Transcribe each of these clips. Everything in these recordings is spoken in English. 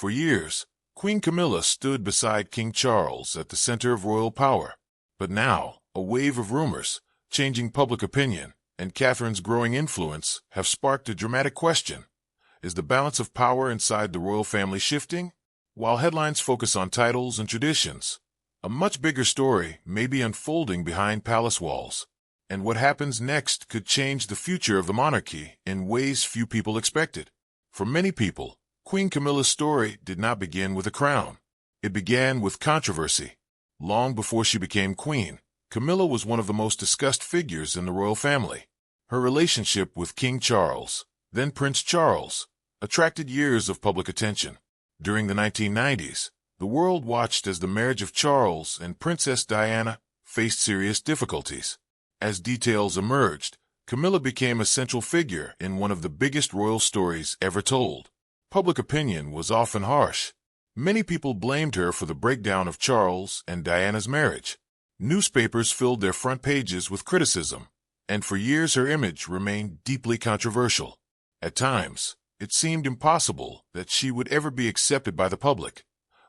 For years, Queen Camilla stood beside King Charles at the center of royal power. But now, a wave of rumors, changing public opinion, and Catherine's growing influence have sparked a dramatic question. Is the balance of power inside the royal family shifting? While headlines focus on titles and traditions, a much bigger story may be unfolding behind palace walls. And what happens next could change the future of the monarchy in ways few people expected. For many people, Queen Camilla's story did not begin with a crown. It began with controversy. Long before she became queen, Camilla was one of the most discussed figures in the royal family. Her relationship with King Charles, then Prince Charles, attracted years of public attention. During the 1990s, the world watched as the marriage of Charles and Princess Diana faced serious difficulties. As details emerged, Camilla became a central figure in one of the biggest royal stories ever told. Public opinion was often harsh. Many people blamed her for the breakdown of Charles and Diana's marriage. Newspapers filled their front pages with criticism, and for years her image remained deeply controversial. At times, it seemed impossible that she would ever be accepted by the public,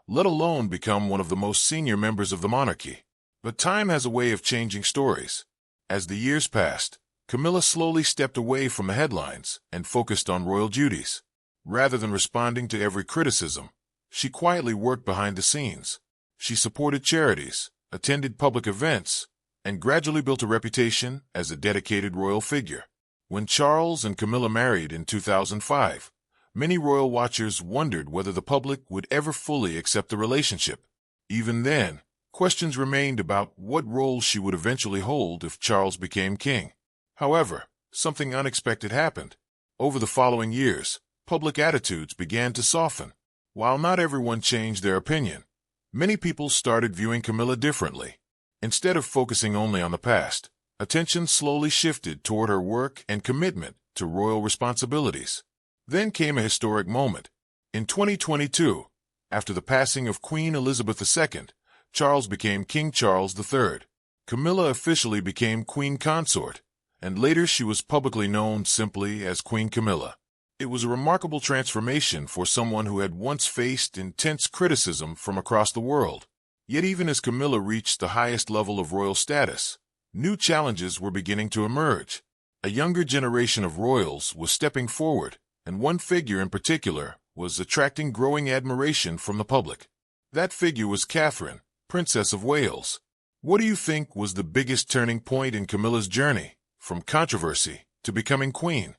let alone become one of the most senior members of the monarchy. But time has a way of changing stories. As the years passed, Camilla slowly stepped away from the headlines and focused on royal duties. Rather than responding to every criticism, she quietly worked behind the scenes. She supported charities, attended public events, and gradually built a reputation as a dedicated royal figure. When Charles and Camilla married in 2005, many royal watchers wondered whether the public would ever fully accept the relationship. Even then, questions remained about what role she would eventually hold if Charles became king. However, something unexpected happened. Over the following years, public attitudes began to soften. While not everyone changed their opinion, many people started viewing Camilla differently. Instead of focusing only on the past, attention slowly shifted toward her work and commitment to royal responsibilities. Then came a historic moment. In 2022, after the passing of Queen Elizabeth II, Charles became King Charles III. Camilla officially became Queen Consort, and later she was publicly known simply as Queen Camilla. It was a remarkable transformation for someone who had once faced intense criticism from across the world. Yet even as Camilla reached the highest level of royal status, new challenges were beginning to emerge. A younger generation of royals was stepping forward, and one figure in particular was attracting growing admiration from the public. That figure was Catherine, Princess of Wales. What do you think was the biggest turning point in Camilla's journey, from controversy to becoming queen?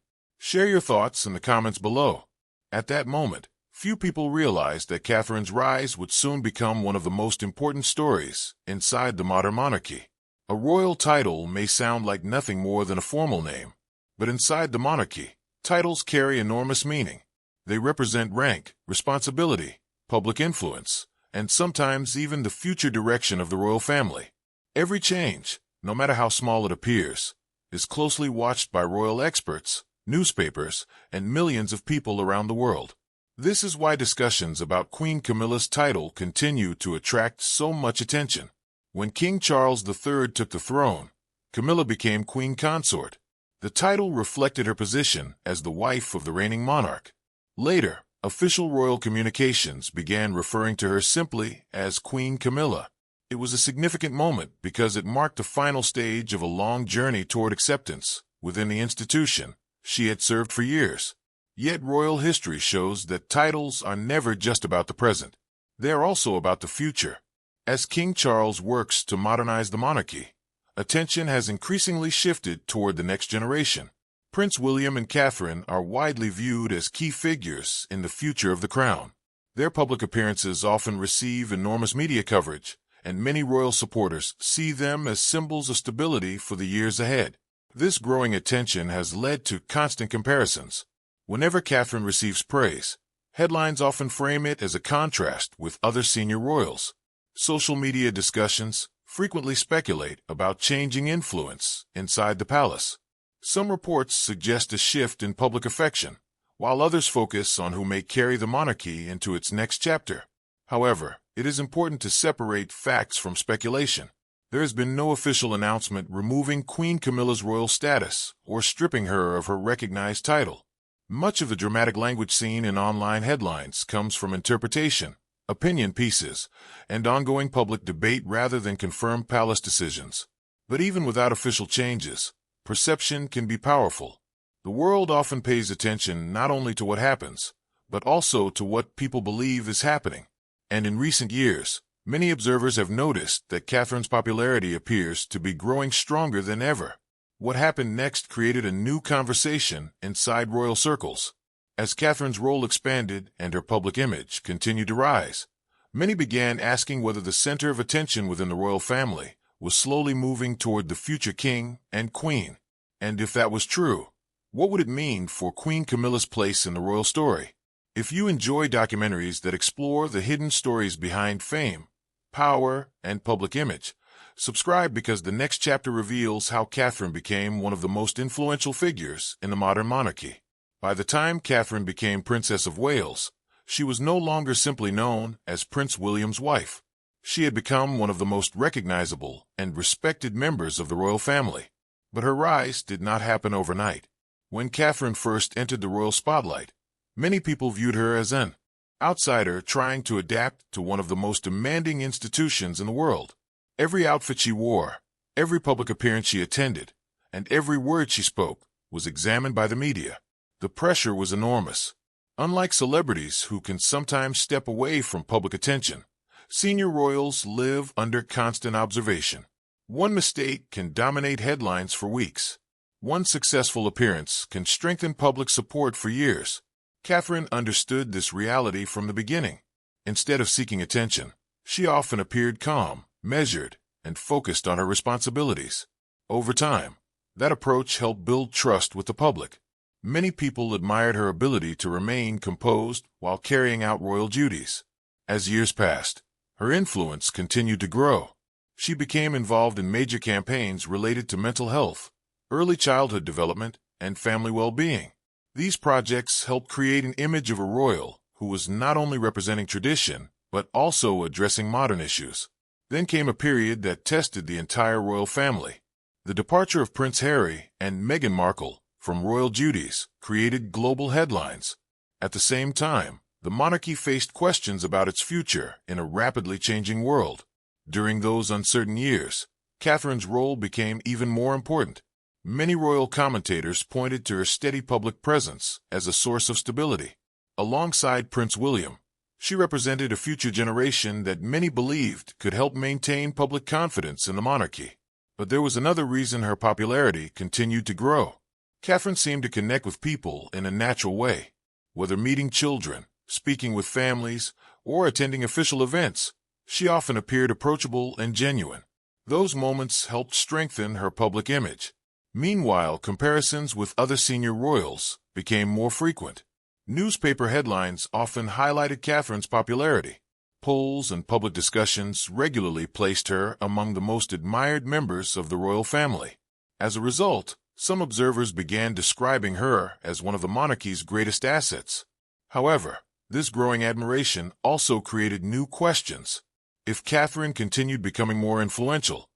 Share your thoughts in the comments below. At that moment, few people realized that Catherine's rise would soon become one of the most important stories inside the modern monarchy. A royal title may sound like nothing more than a formal name, but inside the monarchy, titles carry enormous meaning. They represent rank, responsibility, public influence, and sometimes even the future direction of the royal family. Every change, no matter how small it appears, is closely watched by royal experts, newspapers, and millions of people around the world. This is why discussions about Queen Camilla's title continue to attract so much attention. When King Charles III took the throne, Camilla became Queen Consort. The title reflected her position as the wife of the reigning monarch. Later, official royal communications began referring to her simply as Queen Camilla. It was a significant moment because it marked the final stage of a long journey toward acceptance within the institution she had served for years. Yet royal history shows that titles are never just about the present. They are also about the future. As King Charles works to modernize the monarchy, attention has increasingly shifted toward the next generation. Prince William and Catherine are widely viewed as key figures in the future of the crown. Their public appearances often receive enormous media coverage, and many royal supporters see them as symbols of stability for the years ahead. This growing attention has led to constant comparisons. Whenever Catherine receives praise, headlines often frame it as a contrast with other senior royals. Social media discussions frequently speculate about changing influence inside the palace. Some reports suggest a shift in public affection, while others focus on who may carry the monarchy into its next chapter. However, it is important to separate facts from speculation. There has been no official announcement removing Queen Camilla's royal status or stripping her of her recognized title. Much of the dramatic language seen in online headlines comes from interpretation, opinion pieces, and ongoing public debate rather than confirmed palace decisions. But even without official changes, perception can be powerful. The world often pays attention not only to what happens, but also to what people believe is happening. And in recent years, many observers have noticed that Catherine's popularity appears to be growing stronger than ever. What happened next created a new conversation inside royal circles. As Catherine's role expanded and her public image continued to rise, many began asking whether the center of attention within the royal family was slowly moving toward the future king and queen. And if that was true, what would it mean for Queen Camilla's place in the royal story? If you enjoy documentaries that explore the hidden stories behind fame, power, and public image, subscribe because the next chapter reveals how Catherine became one of the most influential figures in the modern monarchy. By the time Catherine became Princess of Wales, she was no longer simply known as Prince William's wife. She had become one of the most recognizable and respected members of the royal family. But her rise did not happen overnight. When Catherine first entered the royal spotlight, many people viewed her as an outsider trying to adapt to one of the most demanding institutions in the world. Every outfit she wore, every public appearance she attended, and every word she spoke was examined by the media. The pressure was enormous. Unlike celebrities who can sometimes step away from public attention, senior royals live under constant observation. One mistake can dominate headlines for weeks. One successful appearance can strengthen public support for years. Catherine understood this reality from the beginning. Instead of seeking attention, she often appeared calm, measured, and focused on her responsibilities. Over time, that approach helped build trust with the public. Many people admired her ability to remain composed while carrying out royal duties. As years passed, her influence continued to grow. She became involved in major campaigns related to mental health, early childhood development, and family well-being. These projects helped create an image of a royal who was not only representing tradition, but also addressing modern issues. Then came a period that tested the entire royal family. The departure of Prince Harry and Meghan Markle from royal duties created global headlines. At the same time, the monarchy faced questions about its future in a rapidly changing world. During those uncertain years, Catherine's role became even more important. Many royal commentators pointed to her steady public presence as a source of stability. Alongside Prince William, she represented a future generation that many believed could help maintain public confidence in the monarchy. But there was another reason her popularity continued to grow. Catherine seemed to connect with people in a natural way. Whether meeting children, speaking with families, or attending official events, she often appeared approachable and genuine. Those moments helped strengthen her public image. Meanwhile, comparisons with other senior royals became more frequent. Newspaper headlines often highlighted Catherine's popularity. Polls and public discussions regularly placed her among the most admired members of the royal family. As a result, some observers began describing her as one of the monarchy's greatest assets. However, this growing admiration also created new questions. If Catherine continued becoming more influential,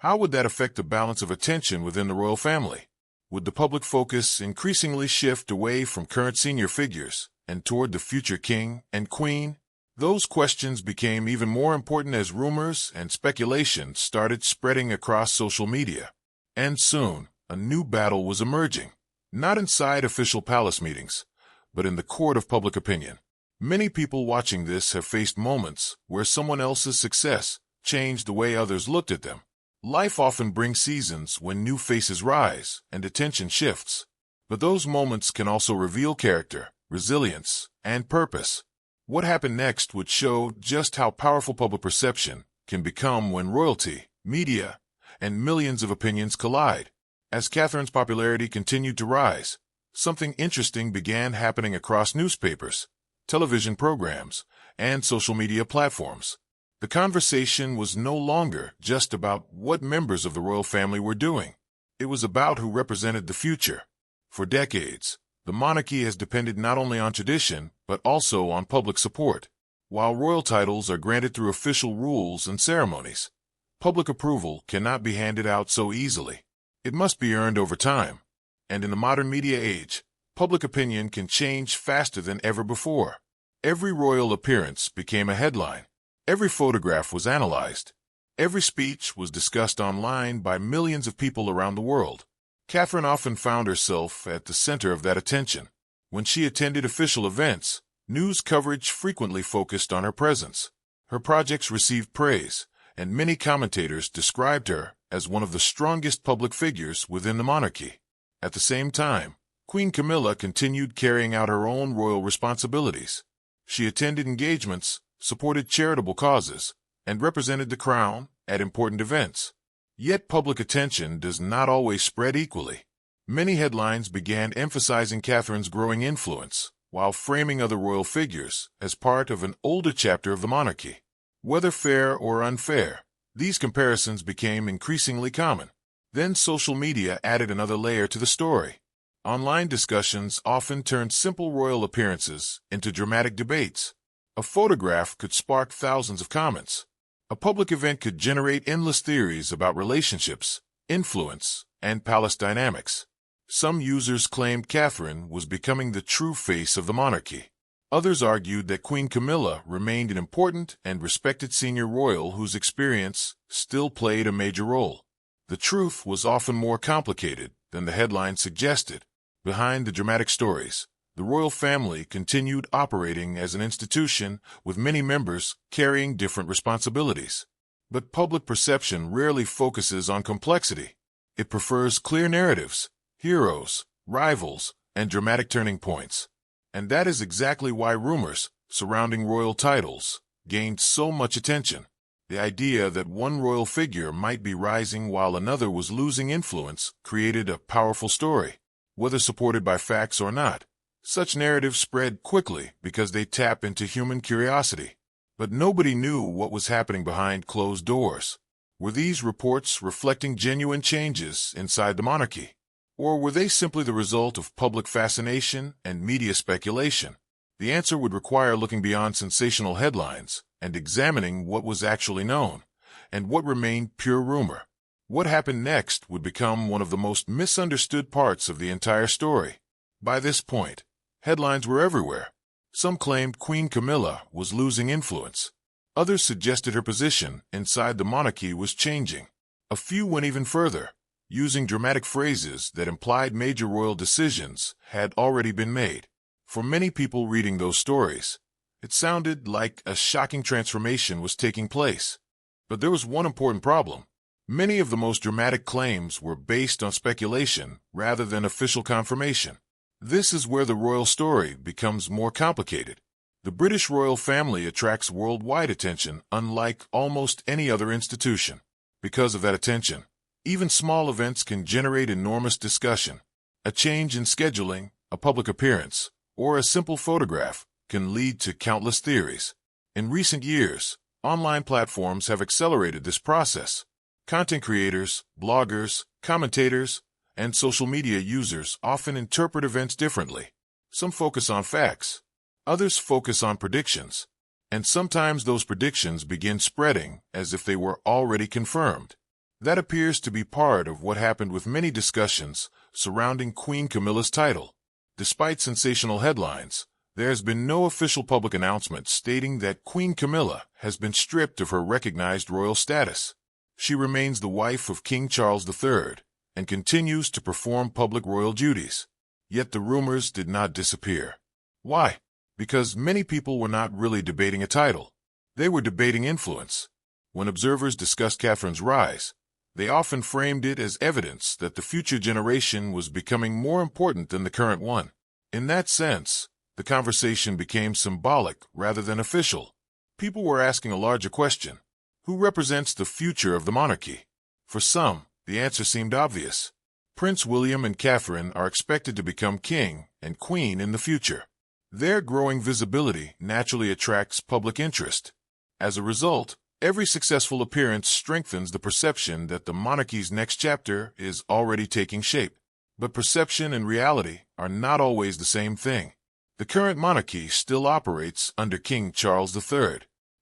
how would that affect the balance of attention within the royal family? Would the public focus increasingly shift away from current senior figures and toward the future king and queen? Those questions became even more important as rumors and speculation started spreading across social media. And soon, a new battle was emerging, not inside official palace meetings, but in the court of public opinion. Many people watching this have faced moments where someone else's success changed the way others looked at them. Life often brings seasons when new faces rise and attention shifts. But those moments can also reveal character, resilience, and purpose. What happened next would show just how powerful public perception can become when royalty, media, and millions of opinions collide. As Catherine's popularity continued to rise, something interesting began happening across newspapers, television programs, and social media platforms. The conversation was no longer just about what members of the royal family were doing. It was about who represented the future. For decades, the monarchy has depended not only on tradition, but also on public support. While royal titles are granted through official rules and ceremonies, public approval cannot be handed out so easily. It must be earned over time. And in the modern media age, public opinion can change faster than ever before. Every royal appearance became a headline. Every photograph was analyzed. Every speech was discussed online by millions of people around the world. Catherine often found herself at the center of that attention. When she attended official events, news coverage frequently focused on her presence. Her projects received praise, and many commentators described her as one of the strongest public figures within the monarchy. At the same time, Queen Camilla continued carrying out her own royal responsibilities. She attended engagements, supported charitable causes, and represented the crown at important events. Yet public attention does not always spread equally. Many headlines began emphasizing Catherine's growing influence, while framing other royal figures as part of an older chapter of the monarchy. Whether fair or unfair, these comparisons became increasingly common. Then social media added another layer to the story. Online discussions often turned simple royal appearances into dramatic debates. A photograph could spark thousands of comments. A public event could generate endless theories about relationships, influence, and palace dynamics. Some users claimed Catherine was becoming the true face of the monarchy. Others argued that Queen Camilla remained an important and respected senior royal whose experience still played a major role. The truth was often more complicated than the headlines suggested. Behind the dramatic stories, the royal family continued operating as an institution with many members carrying different responsibilities. But public perception rarely focuses on complexity. It prefers clear narratives, heroes, rivals, and dramatic turning points. And that is exactly why rumors surrounding royal titles gained so much attention. The idea that one royal figure might be rising while another was losing influence created a powerful story, whether supported by facts or not. Such narratives spread quickly because they tap into human curiosity. But nobody knew what was happening behind closed doors. Were these reports reflecting genuine changes inside the monarchy? Or were they simply the result of public fascination and media speculation? The answer would require looking beyond sensational headlines and examining what was actually known, and what remained pure rumor. What happened next would become one of the most misunderstood parts of the entire story. By this point, headlines were everywhere. Some claimed Queen Camilla was losing influence. Others suggested her position inside the monarchy was changing. A few went even further, using dramatic phrases that implied major royal decisions had already been made. For many people reading those stories, it sounded like a shocking transformation was taking place. But there was one important problem. Many of the most dramatic claims were based on speculation rather than official confirmation. This is where the royal story becomes more complicated. The British royal family attracts worldwide attention unlike almost any other institution. Because of that attention, even small events can generate enormous discussion. A change in scheduling, a public appearance, or a simple photograph can lead to countless theories. In recent years, online platforms have accelerated this process. Content creators, bloggers, commentators, and social media users often interpret events differently. Some focus on facts, others focus on predictions, and sometimes those predictions begin spreading as if they were already confirmed. That appears to be part of what happened with many discussions surrounding Queen Camilla's title. Despite sensational headlines, there has been no official public announcement stating that Queen Camilla has been stripped of her recognized royal status. She remains the wife of King Charles III and continues to perform public royal duties. Yet the rumors did not disappear. Why? Because many people were not really debating a title. They were debating influence. When observers discussed Catherine's rise, they often framed it as evidence that the future generation was becoming more important than the current one. In that sense, the conversation became symbolic rather than official. People were asking a larger question. Who represents the future of the monarchy? For some, the answer seemed obvious. Prince William and Catherine are expected to become king and queen in the future. Their growing visibility naturally attracts public interest. As a result, every successful appearance strengthens the perception that the monarchy's next chapter is already taking shape. But perception and reality are not always the same thing. The current monarchy still operates under King Charles III.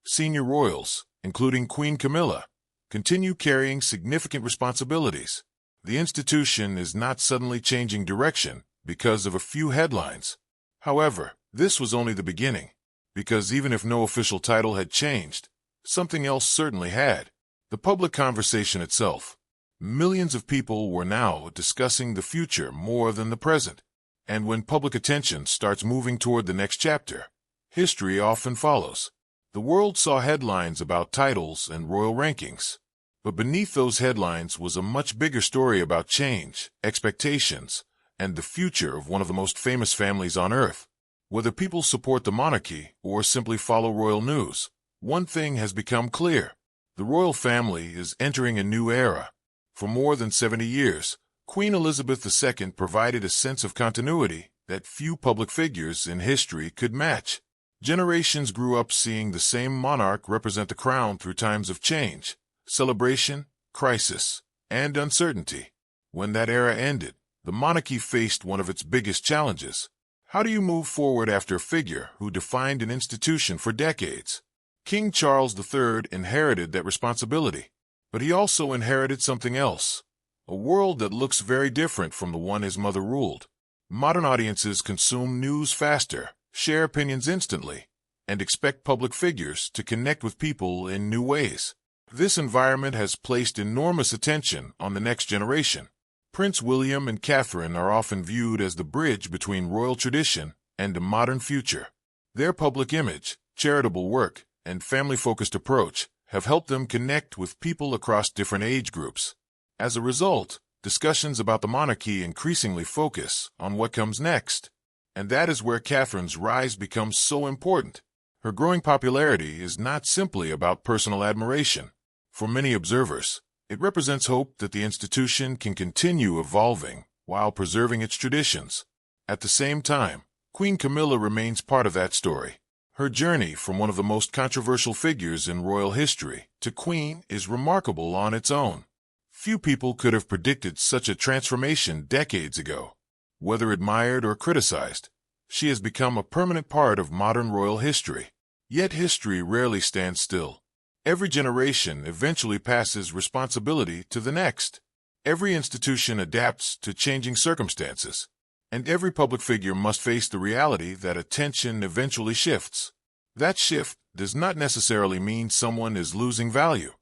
Senior royals, including Queen Camilla, continue carrying significant responsibilities. The institution is not suddenly changing direction because of a few headlines. However, this was only the beginning, because even if no official title had changed, something else certainly had: the public conversation itself. Millions of people were now discussing the future more than the present. And when public attention starts moving toward the next chapter, history often follows. The world saw headlines about titles and royal rankings. But beneath those headlines was a much bigger story about change, expectations, and the future of one of the most famous families on earth. Whether people support the monarchy or simply follow royal news, one thing has become clear: the royal family is entering a new era. For more than 70 years, Queen Elizabeth II provided a sense of continuity that few public figures in history could match. Generations grew up seeing the same monarch represent the crown through times of change, celebration, crisis, and uncertainty. When that era ended, the monarchy faced one of its biggest challenges. How do you move forward after a figure who defined an institution for decades? King Charles III inherited that responsibility, but he also inherited something else: a world that looks very different from the one his mother ruled. Modern audiences consume news faster, share opinions instantly, and expect public figures to connect with people in new ways. This environment has placed enormous attention on the next generation. Prince William and Catherine are often viewed as the bridge between royal tradition and a modern future. Their public image, charitable work, and family-focused approach have helped them connect with people across different age groups. As a result, discussions about the monarchy increasingly focus on what comes next. And that is where Catherine's rise becomes so important. Her growing popularity is not simply about personal admiration. For many observers, it represents hope that the institution can continue evolving while preserving its traditions. At the same time, Queen Camilla remains part of that story. Her journey from one of the most controversial figures in royal history to queen is remarkable on its own. Few people could have predicted such a transformation decades ago. Whether admired or criticized, she has become a permanent part of modern royal history. Yet history rarely stands still. Every generation eventually passes responsibility to the next. Every institution adapts to changing circumstances, and every public figure must face the reality that attention eventually shifts. That shift does not necessarily mean someone is losing value.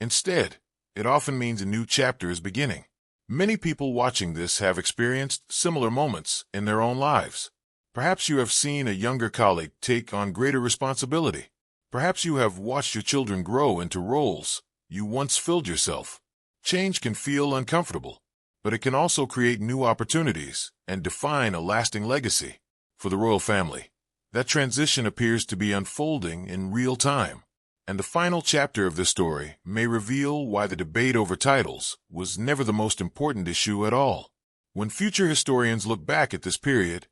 Instead, it often means a new chapter is beginning. Many people watching this have experienced similar moments in their own lives. Perhaps you have seen a younger colleague take on greater responsibility. Perhaps you have watched your children grow into roles you once filled yourself. Change can feel uncomfortable, but it can also create new opportunities and define a lasting legacy. For the royal family, that transition appears to be unfolding in real time. And the final chapter of this story may reveal why the debate over titles was never the most important issue at all. When future historians look back at this period,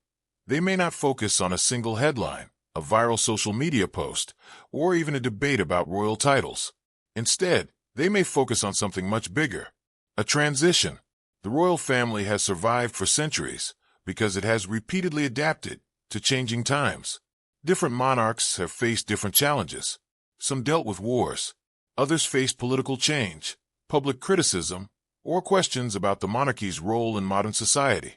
they may not focus on a single headline, a viral social media post, or even a debate about royal titles. Instead, they may focus on something much bigger: a transition. The royal family has survived for centuries because it has repeatedly adapted to changing times. Different monarchs have faced different challenges. Some dealt with wars, others faced political change, public criticism, or questions about the monarchy's role in modern society.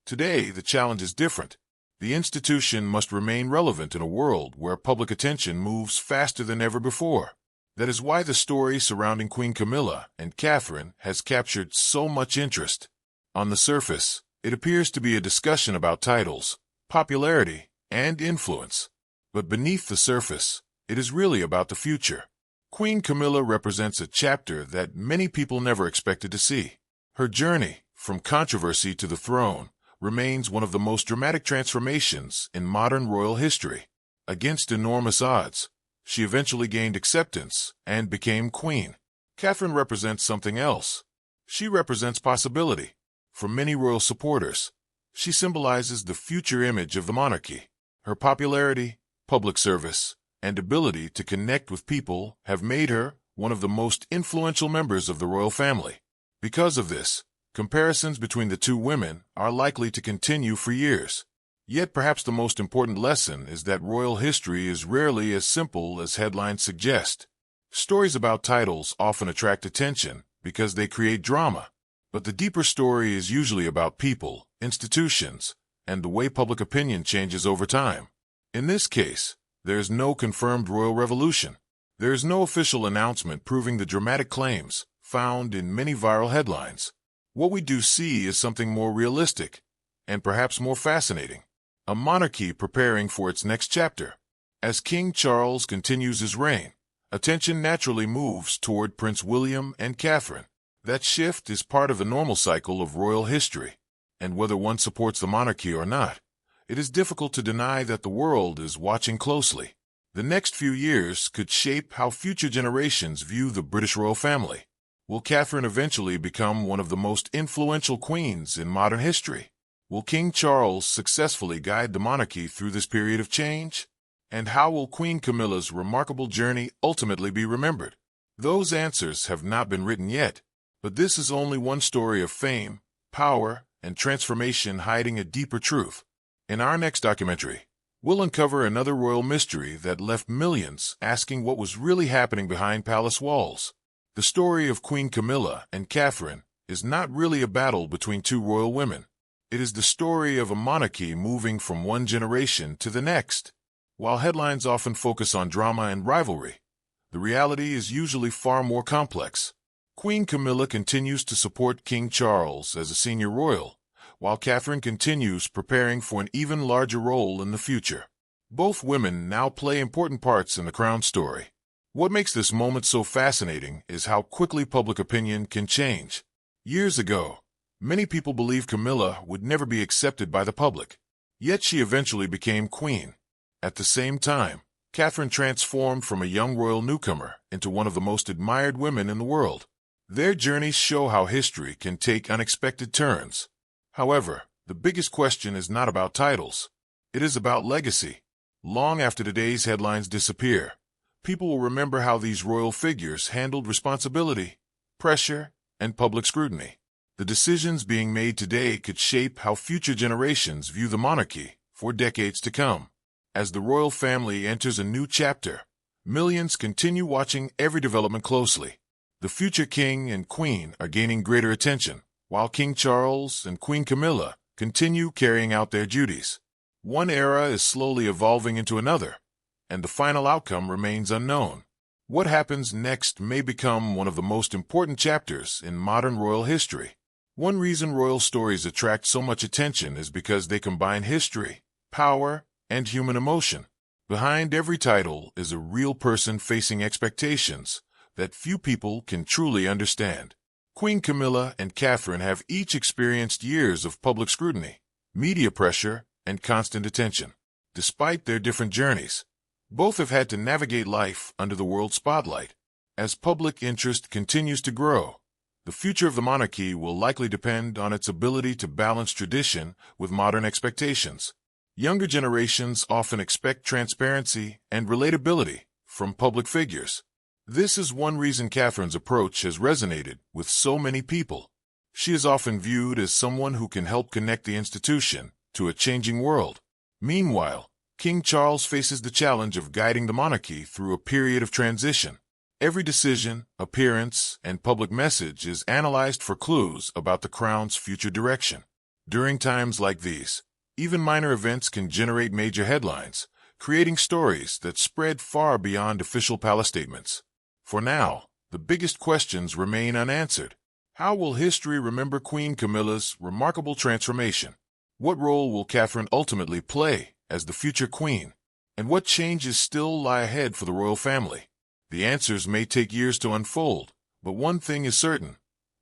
Today, the challenge is different. The institution must remain relevant in a world where public attention moves faster than ever before. That is why the story surrounding Queen Camilla and Catherine has captured so much interest. On the surface, it appears to be a discussion about titles, popularity, and influence. But beneath the surface, it is really about the future. Queen Camilla represents a chapter that many people never expected to see. Her journey, from controversy to the throne, remains one of the most dramatic transformations in modern royal history. Against enormous odds, she eventually gained acceptance and became queen. Catherine represents something else. She represents possibility. For many royal supporters, she symbolizes the future image of the monarchy. Her popularity, public service, and ability to connect with people have made her one of the most influential members of the royal family. Because of this, comparisons between the two women are likely to continue for years. Yet perhaps the most important lesson is that royal history is rarely as simple as headlines suggest. Stories about titles often attract attention because they create drama. But the deeper story is usually about people, institutions, and the way public opinion changes over time. In this case, there is no confirmed royal revolution. There is no official announcement proving the dramatic claims found in many viral headlines. What we do see is something more realistic, and perhaps more fascinating. A monarchy preparing for its next chapter. As King Charles continues his reign, attention naturally moves toward Prince William and Catherine. That shift is part of the normal cycle of royal history, and whether one supports the monarchy or not, it is difficult to deny that the world is watching closely. The next few years could shape how future generations view the British royal family. Will Catherine eventually become one of the most influential queens in modern history? Will King Charles successfully guide the monarchy through this period of change? And how will Queen Camilla's remarkable journey ultimately be remembered? Those answers have not been written yet, but this is only one story of fame, power, and transformation hiding a deeper truth. In our next documentary, we'll uncover another royal mystery that left millions asking what was really happening behind palace walls. The story of Queen Camilla and Catherine is not really a battle between two royal women. It is the story of a monarchy moving from one generation to the next. While headlines often focus on drama and rivalry, the reality is usually far more complex. Queen Camilla continues to support King Charles as a senior royal, while Catherine continues preparing for an even larger role in the future. Both women now play important parts in the crown story. What makes this moment so fascinating is how quickly public opinion can change. Years ago, many people believed Camilla would never be accepted by the public, yet she eventually became queen. At the same time, Catherine transformed from a young royal newcomer into one of the most admired women in the world. Their journeys show how history can take unexpected turns. However, the biggest question is not about titles. It is about legacy. Long after today's headlines disappear, people will remember how these royal figures handled responsibility, pressure, and public scrutiny. The decisions being made today could shape how future generations view the monarchy for decades to come. As the royal family enters a new chapter, millions continue watching every development closely. The future king and queen are gaining greater attention, while King Charles and Queen Camilla continue carrying out their duties. One era is slowly evolving into another, and the final outcome remains unknown. What happens next may become one of the most important chapters in modern royal history. One reason royal stories attract so much attention is because they combine history, power, and human emotion. Behind every title is a real person facing expectations that few people can truly understand. Queen Camilla and Catherine have each experienced years of public scrutiny, media pressure, and constant attention. Despite their different journeys, both have had to navigate life under the world spotlight. As public interest continues to grow, the future of the monarchy will likely depend on its ability to balance tradition with modern expectations. Younger generations often expect transparency and relatability from public figures. This is one reason Catherine's approach has resonated with so many people. She is often viewed as someone who can help connect the institution to a changing world. Meanwhile, King Charles faces the challenge of guiding the monarchy through a period of transition. Every decision, appearance, and public message is analyzed for clues about the crown's future direction. During times like these, even minor events can generate major headlines, creating stories that spread far beyond official palace statements. For now, the biggest questions remain unanswered. How will history remember Queen Camilla's remarkable transformation? What role will Catherine ultimately play as the future queen? And what changes still lie ahead for the royal family? The answers may take years to unfold, but one thing is certain: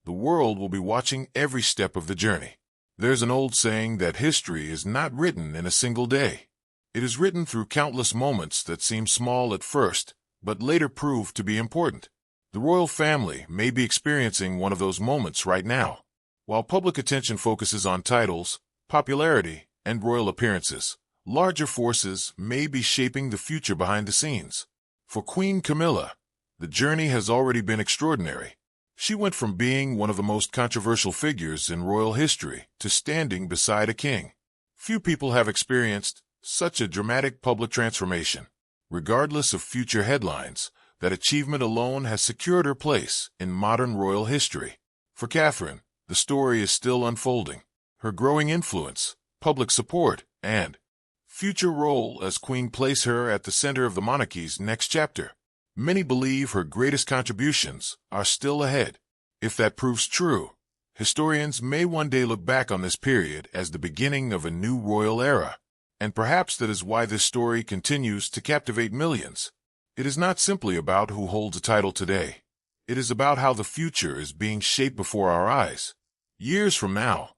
the world will be watching every step of the journey. There's an old saying that history is not written in a single day. It is written through countless moments that seem small at first, but later prove to be important. The royal family may be experiencing one of those moments right now. While public attention focuses on titles, popularity, and royal appearances, larger forces may be shaping the future behind the scenes. For Queen Camilla, the journey has already been extraordinary. She went from being one of the most controversial figures in royal history to standing beside a king. Few people have experienced such a dramatic public transformation. Regardless of future headlines, That achievement alone has secured her place in modern royal history. For Catherine, the story is still unfolding. Her growing influence, public support, and future role as queen place her at the center of the monarchy's next chapter. Many believe her greatest contributions are still ahead. If that proves true, historians may one day look back on this period as the beginning of a new royal era. And perhaps that is why this story continues to captivate millions. It is not simply about who holds a title today. It is about how the future is being shaped before our eyes. Years from now,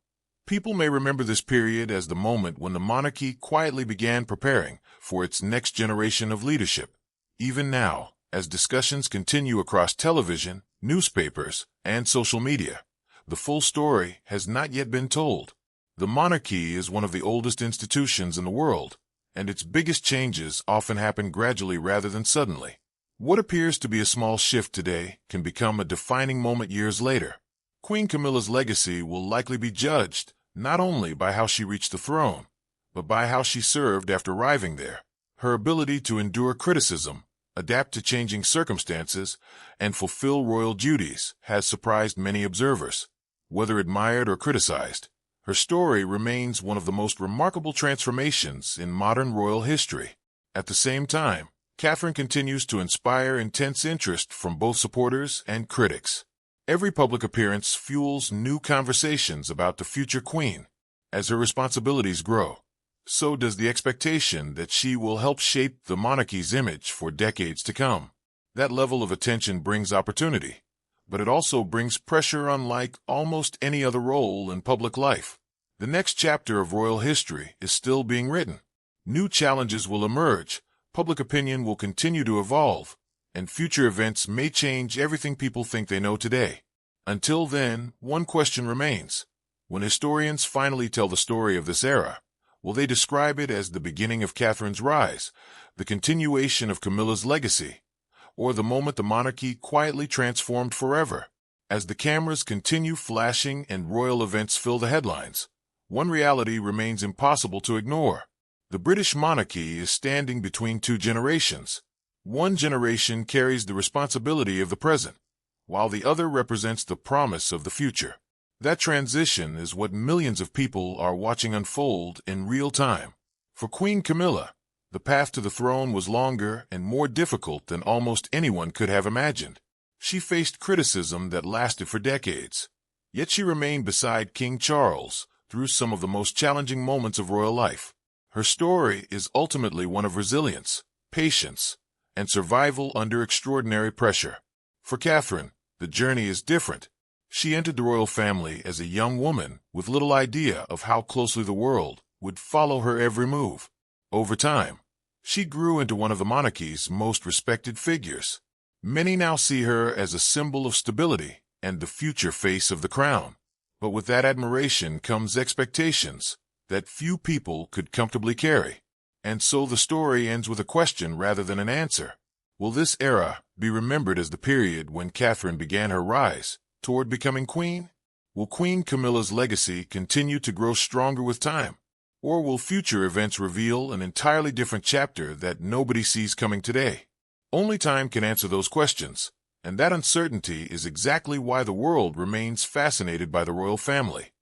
people may remember this period as the moment when the monarchy quietly began preparing for its next generation of leadership. Even now, as discussions continue across television, newspapers, and social media, the full story has not yet been told. The monarchy is one of the oldest institutions in the world, and its biggest changes often happen gradually rather than suddenly. What appears to be a small shift today can become a defining moment years later. Queen Camilla's legacy will likely be judged not only by how she reached the throne, but by how she served after arriving there. Her ability to endure criticism, adapt to changing circumstances, and fulfill royal duties has surprised many observers. Whether admired or criticized, her story remains one of the most remarkable transformations in modern royal history. At the same time, Catherine continues to inspire intense interest from both supporters and critics. Every public appearance fuels new conversations about the future queen. As her responsibilities grow, so does the expectation that she will help shape the monarchy's image for decades to come. That level of attention brings opportunity, but it also brings pressure unlike almost any other role in public life. The next chapter of royal history is still being written. New challenges will emerge, public opinion will continue to evolve, and future events may change everything people think they know today. Until then, one question remains. When historians finally tell the story of this era, will they describe it as the beginning of Catherine's rise, the continuation of Camilla's legacy, or the moment the monarchy quietly transformed forever? As the cameras continue flashing and royal events fill the headlines, one reality remains impossible to ignore. The British monarchy is standing between two generations. One generation carries the responsibility of the present, while the other represents the promise of the future. That transition is what millions of people are watching unfold in real time. For Queen Camilla, the path to the throne was longer and more difficult than almost anyone could have imagined. She faced criticism that lasted for decades, yet she remained beside King Charles through some of the most challenging moments of royal life. Her story is ultimately one of resilience, patience, and survival under extraordinary pressure. For Catherine, the journey is different. She entered the royal family as a young woman with little idea of how closely the world would follow her every move. Over time, she grew into one of the monarchy's most respected figures. Many now see her as a symbol of stability and the future face of the crown. But with that admiration comes expectations that few people could comfortably carry. And so the story ends with a question rather than an answer. Will this era be remembered as the period when Catherine began her rise toward becoming queen? Will Queen Camilla's legacy continue to grow stronger with time? Or will future events reveal an entirely different chapter that nobody sees coming today? Only time can answer those questions, and that uncertainty is exactly why the world remains fascinated by the royal family.